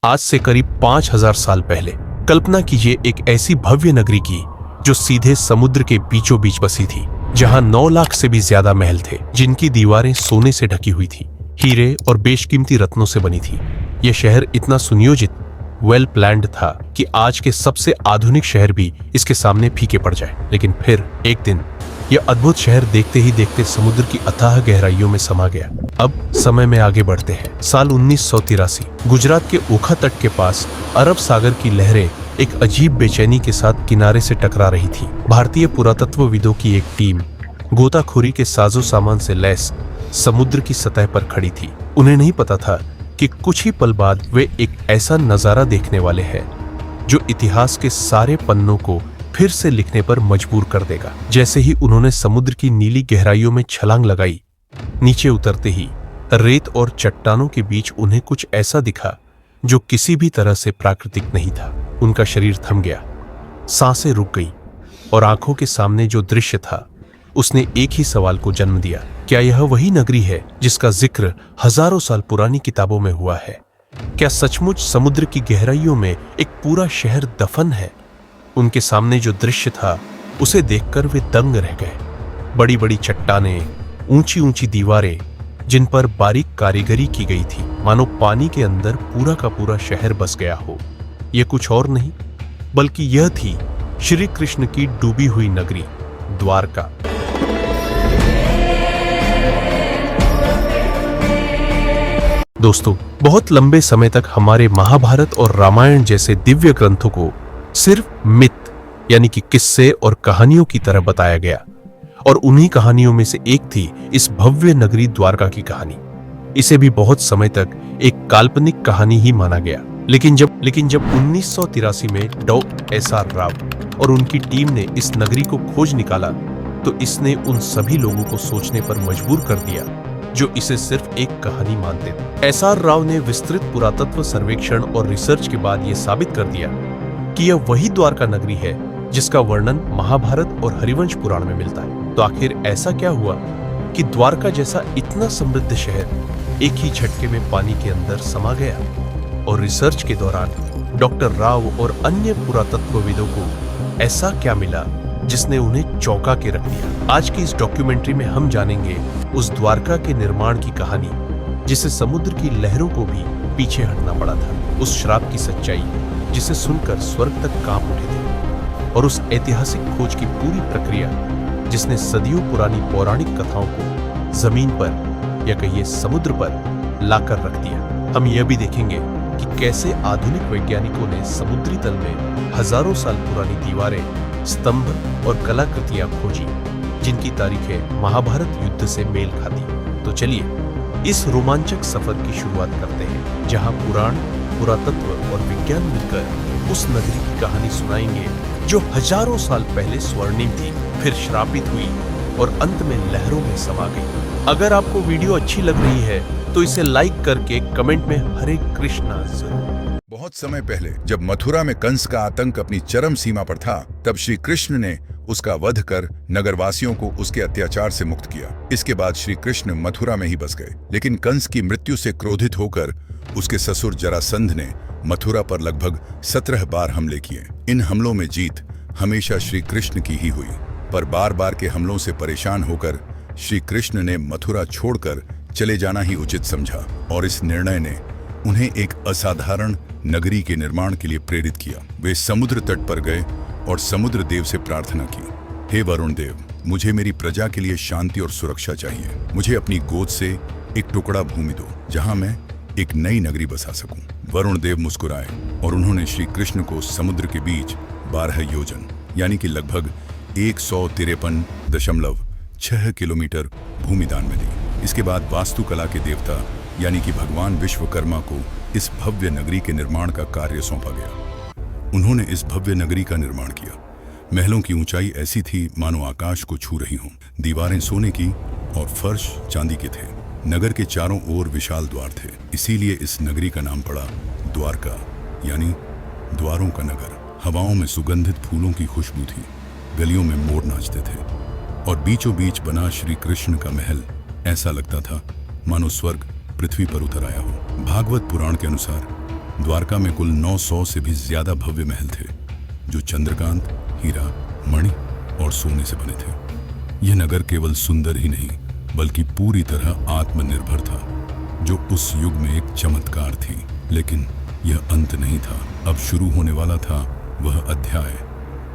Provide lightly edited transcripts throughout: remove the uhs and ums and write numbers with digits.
आज से करीब 5000 साल पहले कल्पना कीजिए एक ऐसी भव्य नगरी की जो सीधे समुद्र के बीचों बीच बसी थी, जहां 9 लाख से भी ज्यादा महल थे, जिनकी दीवारें सोने से ढकी हुई थी, हीरे और बेशकीमती रत्नों से बनी थी। यह शहर इतना सुनियोजित, वेल प्लान्ड था कि आज के सबसे आधुनिक शहर भी इसके सामने फीके पड़ जाए। लेकिन फिर एक दिन यह अद्भुत शहर देखते ही देखते समुद्र की अथाह गहराइयों में समा गया। अब समय में आगे बढ़ते हैं। साल 1983 गुजरात के ओखा तट के पास अरब सागर की लहरें एक अजीब बेचैनी के साथ किनारे से टकरा रही थी। भारतीय पुरातत्वविदों की एक टीम गोताखोरी के साजो सामान से लैस समुद्र की सतह पर खड़ी थी। उन्हें नहीं पता था कि कुछ ही पल बाद वे एक ऐसा नजारा देखने वाले हैं जो इतिहास के सारे पन्नों को फिर से लिखने पर मजबूर कर देगा। जैसे ही उन्होंने समुद्र की नीली गहराइयों में छलांग लगाई, नीचे उतरते ही रेत और चट्टानों के बीच उन्हें कुछ ऐसा दिखा जो किसी भी तरह से प्राकृतिक नहीं था। उनका शरीर थम गया, सांसें रुक गई और आंखों के सामने जो दृश्य था उसने एक ही सवाल को जन्म दिया। क्या यह वही नगरी है जिसका जिक्र हजारों साल पुरानी किताबों में हुआ है? क्या सचमुच समुद्र की गहराइयों में एक पूरा शहर दफन है? उनके सामने जो दृश्य था उसे देखकर वे दंग रह गए। बड़ी बड़ी चट्टानें, ऊंची ऊंची दीवारें जिन पर बारीक कारीगरी की गई थी, मानो पानी के अंदर पूरा का पूरा शहर बस गया हो। यह कुछ और नहीं बल्कि यह थी श्री कृष्ण की डूबी हुई नगरी द्वारका। दोस्तों, बहुत लंबे समय तक हमारे महाभारत और रामायण जैसे दिव्य ग्रंथों को सिर्फ मिथ यानी कि किस्से और कहानियों की तरह बताया गया, और उन्हीं कहानियों में से एक थी इस भव्य नगरी द्वारका की कहानी। इसे भी बहुत समय तक एक काल्पनिक कहानी ही माना गया। लेकिन जब 1983 में डॉ.एस.आर. राव और उनकी टीम ने इस नगरी को खोज निकाला तो इसने उन सभी लोगों को सोचने पर मजबूर कर दिया जो इसे सिर्फ एक कहानी मानते थे। एस.आर. राव ने विस्तृत पुरातत्व सर्वेक्षण और रिसर्च के बाद यह साबित कर दिया कि यह वही द्वारका नगरी है जिसका वर्णन महाभारत और हरिवंश पुराण में मिलता है। तो आखिर ऐसा क्या हुआ कि द्वारका जैसा इतना समृद्ध शहर एक ही झटके में पानी के अंदर समा गया? और रिसर्च के दौरान डॉक्टर राव और अन्य पुरातत्वविदों को ऐसा क्या मिला जिसने उन्हें चौंका के रख दिया? आज की इस डॉक्यूमेंट्री में हम जानेंगे उस द्वारका के निर्माण की कहानी जिसे समुद्र की लहरों को भी पीछे हटना पड़ा था, उस श्राप की सच्चाई जिसे सुनकर स्वर्ग तक कांप उठे थे, और उस ऐतिहासिक खोज की पूरी प्रक्रिया जिसने सदियों पुरानी पौराणिक कथाओं को जमीन पर या कहिए समुद्र पर लाकर रख दिया। हम यह भी देखेंगे कि कैसे आधुनिक वैज्ञानिकों ने समुद्री तल में हजारों साल पुरानी दीवारें, स्तंभ और कलाकृतियां खोजी जिनकी तारीखें महाभारत युद्ध से मेल खाती। तो चलिए इस रोमांचक सफर की शुरुआत करते हैं, जहां पुराण, पुरातत्व और विज्ञान मिलकर उस नगरी की कहानी सुनाएंगे जो हजारों साल पहले स्वर्णिम थी, फिर श्रापित हुई और अंत में लहरों में समा गई। अगर आपको वीडियो अच्छी लग रही है तो इसे लाइक करके कमेंट में हरे कृष्णा जरूर। बहुत समय पहले जब मथुरा में कंस का आतंक अपनी चरम सीमा पर था, तब श्री कृष्ण ने उसका वध कर नगरवासियों को उसके अत्याचार से मुक्त किया। इसके बाद श्री कृष्ण मथुरा में ही बस गए। लेकिन कंस की मृत्यु से क्रोधित होकर उसके ससुर जरासंध ने मथुरा पर लगभग 17 बार हमले किए। इन हमलों में जीत हमेशा श्री कृष्ण की ही हुई, पर बार बार के हमलों से परेशान होकर श्री कृष्ण ने मथुरा छोड़कर चले जाना ही उचित समझा, और इस निर्णय ने उन्हें एक असाधारण नगरी के निर्माण के लिए प्रेरित किया। वे समुद्र तट पर गए और समुद्र देव से प्रार्थना की, हे वरुण देव, मुझे मेरी प्रजा के लिए शांति और सुरक्षा चाहिए। मुझे अपनी गोद से एक टुकड़ा भूमि दो जहां मैं एक नई नगरी बसा सकूं। वरुण देव मुस्कुराए और उन्होंने श्री कृष्ण को समुद्र के बीच 12 योजन यानी कि लगभग 153.6 किलोमीटर भूमि दान में दी। इसके बाद वास्तुकला के देवता यानी कि भगवान विश्वकर्मा को इस भव्य नगरी के निर्माण का कार्य सौंपा गया। उन्होंने इस भव्य नगरी का निर्माण किया। महलों की ऊंचाई ऐसी थी मानो आकाश को छू रही हों। दीवारें सोने की और फर्श चांदी के थे। नगर के चारों ओर विशाल द्वार थे, इसीलिए इस नगरी का नाम पड़ा द्वारका यानी द्वारों का नगर। हवाओं में सुगंधित फूलों की खुशबू थी, गलियों में मोर नाचते थे, और बीचों बीच बना श्री कृष्ण का महल ऐसा लगता था मानो स्वर्ग पृथ्वी पर उतर आया हो। भागवत पुराण के अनुसार द्वारका में कुल 900 से भी ज्यादा भव्य महल थे, जो चंद्रकांत, हीरा, मणि और सोने से बने थे। यह नगर केवल सुंदर ही नहीं, बल्कि पूरी तरह आत्मनिर्भर था, जो उस युग में एक चमत्कार थी। लेकिन यह अंत नहीं था। अब शुरू होने वाला था वह अध्याय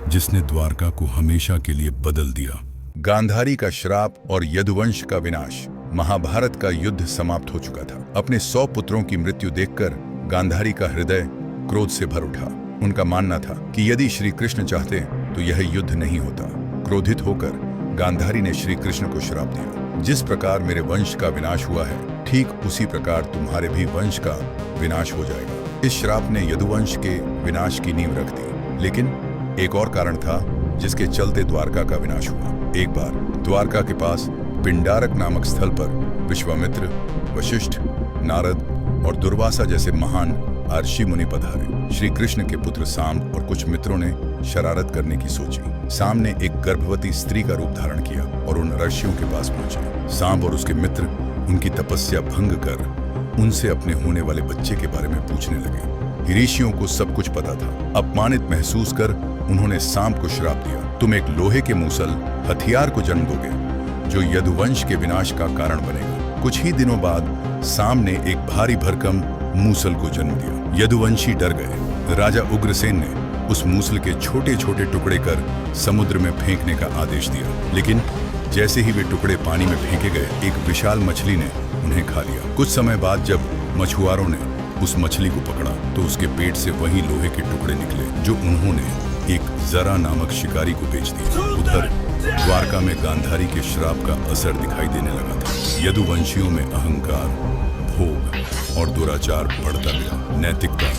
जिसने द्वारका को हमेशा के लिए बदल दिया। गांधारी का श्राप और यदुवंश का विनाश। महाभारत का युद्ध समाप्त हो चुका था। अपने 100 पुत्रों की मृत्यु देखकर गांधारी का हृदय क्रोध से भर उठा। उनका मानना था कि यदि श्री कृष्ण चाहते तो यह युद्ध नहीं होता। क्रोधित होकर गांधारी ने श्री कृष्ण को श्राप दिया, जिस प्रकार मेरे वंश का विनाश हुआ है, ठीक उसी प्रकार तुम्हारे भी वंश का विनाश हो जाएगा। इस श्राप ने यदुवंश के विनाश की नींव रख दी। लेकिन एक और कारण था जिसके चलते द्वारका का विनाश हुआ। एक बार द्वारका के पास पिंडारक नामक स्थल पर विश्वामित्र, वशिष्ठ, नारद और दुर्वासा जैसे महान ऋषि मुनि पधारे। श्री कृष्ण के पुत्र सांब और कुछ मित्रों ने शरारत करने की सोची। सांब ने एक गर्भवती स्त्री का रूप धारण किया और उन ऋषियों के पास पहुंचे। सांब और उसके मित्र उनकी तपस्या भंग कर उनसे अपने होने वाले बच्चे के बारे में पूछने लगे। ऋषियों को सब कुछ पता था। अपमानित महसूस कर उन्होंने सांब को श्राप दिया, तुम एक लोहे के मूसल हथियार को जन्म दोगे, जो यदुवंश के विनाश का कारण बनेगा। कुछ ही दिनों बाद सांब ने एक भारी भरकम मूसल को जन्म दिया। यदुवंशी डर गए। राजा उग्रसेन ने उस मूसल के छोटे छोटे टुकड़े कर समुद्र में फेंकने का आदेश दिया। लेकिन जैसे ही वे टुकड़े पानी में फेंके गए, एक विशाल मछली ने उन्हें खा लिया। कुछ समय बाद जब मछुआरों ने उस मछली को पकड़ा तो उसके पेट से वही लोहे के टुकड़े निकले, जो उन्होंने एक जरा नामक शिकारी को बेच दिया। उधर द्वारका में गांधारी के श्राप का असर दिखाई देने लगा था। यदुवंशियों में अहंकार, भोग और दुराचार बढ़ता गया। नैतिकता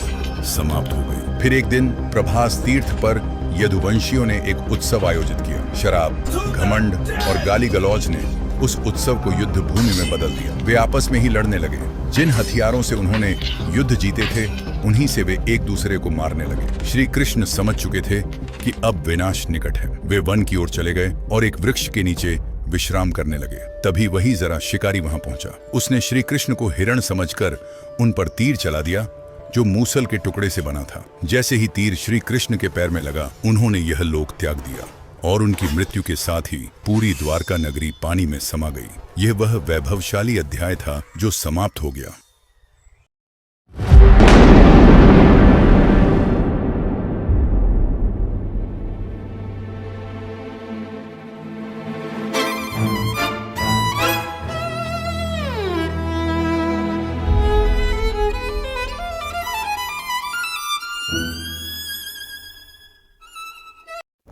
समाप्त हो गई। फिर एक दिन प्रभास तीर्थ पर यदुवंशियों ने एक उत्सव आयोजित किया। शराब, घमंड और गाली गलौज ने उस उत्सव को युद्ध भूमि में बदल दिया। वे आपस में ही लड़ने लगे। जिन हथियारों से उन्होंने युद्ध जीते थे, उन्हीं से वे एक दूसरे को मारने लगे। श्री कृष्ण समझ चुके थे कि अब विनाश निकट है। वे वन की ओर चले गए और एक वृक्ष के नीचे विश्राम करने लगे। तभी वही जरा शिकारी वहां पहुंचा। उसने श्री कृष्ण को हिरण समझकर उन पर तीर चला दिया, जो मूसल के टुकड़े से बना था। जैसे ही तीर श्री कृष्ण के पैर में लगा, उन्होंने यह लोक त्याग दिया और उनकी मृत्यु के साथ ही पूरी द्वारका नगरी पानी में समा गई। यह वह वैभवशाली अध्याय था जो समाप्त हो गया।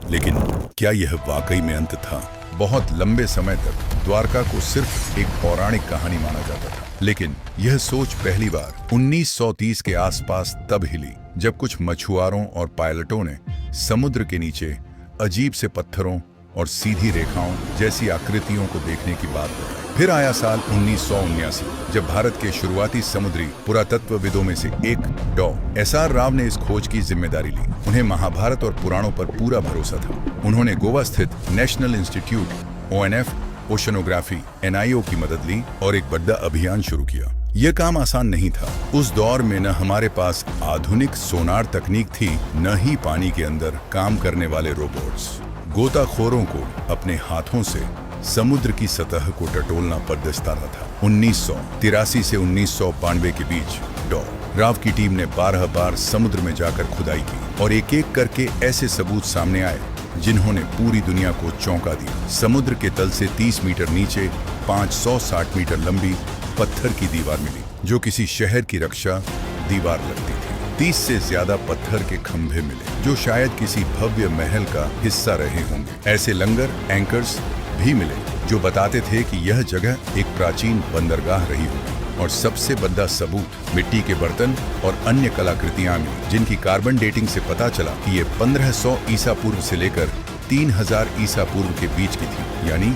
लेकिन क्या यह वाकई में अंत था? बहुत लंबे समय तक द्वारका को सिर्फ एक पौराणिक कहानी माना जाता था। लेकिन यह सोच पहली बार 1930 के आसपास तब हिली, जब कुछ मछुआरों और पायलटों ने समुद्र के नीचे अजीब से पत्थरों और सीधी रेखाओं जैसी आकृतियों को देखने की बात बताई। फिर आया साल 1979, जब भारत के शुरुआती समुद्री पुरातत्वविदों में से एक डॉ. एस.आर. राव ने इस खोज की जिम्मेदारी ली। उन्हें महाभारत और पुराणों पर पूरा भरोसा था। उन्होंने गोवा स्थित national institute ONF oceanography NIO की मदद ली और एक बड़ा अभियान शुरू किया। यह काम आसान नहीं था। उस दौर में न हमारे पास आधुनिक सोनार तकनीक थी, न ही पानी के अंदर काम करने वाले रोबोट्स। गोताखोरों को अपने हाथों से समुद्र की सतह को टटोलना पड़ता था। 1983 से 1992 के बीच डॉ. राव की टीम ने 12 बार समुद्र में जाकर खुदाई की और एक एक करके ऐसे सबूत सामने आए जिन्होंने पूरी दुनिया को चौंका दिया। समुद्र के तल से 30 मीटर नीचे 560 मीटर लंबी पत्थर की दीवार मिली, जो किसी शहर की रक्षा दीवार लगती थी। 30 से ज्यादा पत्थर के खंभे मिले, जो शायद किसी भव्य महल का हिस्सा रहे होंगे। ऐसे लंगर एंकर्स भी मिले, जो बताते थे कि यह जगह एक प्राचीन बंदरगाह रही होगी। और सबसे बड़ा सबूत मिट्टी के बर्तन और अन्य कलाकृतियां मिली, जिनकी कार्बन डेटिंग से पता चला कि ये 1500 ईसा पूर्व से लेकर 3000 ईसा पूर्व के बीच की थी। यानी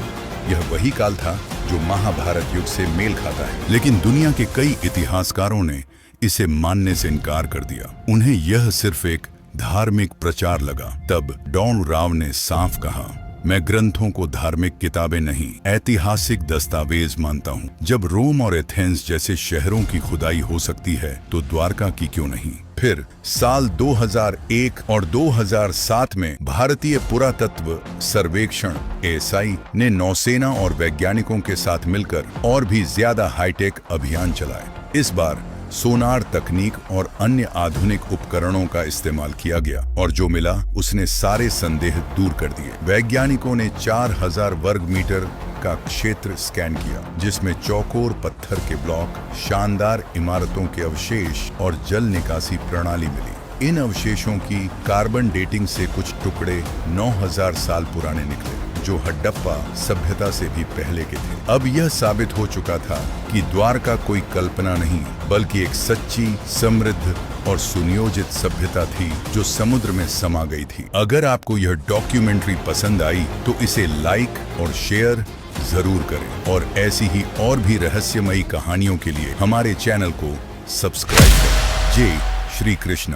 यह वही काल था जो महाभारत युग से मेल खाता है। लेकिन दुनिया के कई इतिहासकारों ने इसे मानने से इनकार कर दिया। उन्हें यह सिर्फ एक धार्मिक प्रचार लगा। तब डॉ. राव ने साफ कहा, मैं ग्रंथों को धार्मिक किताबें नहीं, ऐतिहासिक दस्तावेज मानता हूँ। जब रोम और एथेंस जैसे शहरों की खुदाई हो सकती है तो द्वारका की क्यों नहीं? फिर साल 2001 और 2007 में भारतीय पुरातत्व सर्वेक्षण (ASI) ने नौसेना और वैज्ञानिकों के साथ मिलकर और भी ज्यादा हाईटेक अभियान चलाए। इस बार सोनार तकनीक और अन्य आधुनिक उपकरणों का इस्तेमाल किया गया और जो मिला उसने सारे संदेह दूर कर दिए। वैज्ञानिकों ने 4000 वर्ग मीटर का क्षेत्र स्कैन किया, जिसमें चौकोर पत्थर के ब्लॉक, शानदार इमारतों के अवशेष और जल निकासी प्रणाली मिली। इन अवशेषों की कार्बन डेटिंग से कुछ टुकड़े 9000 साल पुराने निकले, जो हड्डप्पा सभ्यता से भी पहले के थे। अब यह साबित हो चुका था कि द्वारका कोई कल्पना नहीं, बल्कि एक सच्ची, समृद्ध और सुनियोजित सभ्यता थी जो समुद्र में समा गई थी। अगर आपको यह डॉक्यूमेंट्री पसंद आई तो इसे लाइक और शेयर जरूर करें और ऐसी ही और भी रहस्यमयी कहानियों के लिए हमारे चैनल को सब्सक्राइब करें। जय श्री कृष्ण।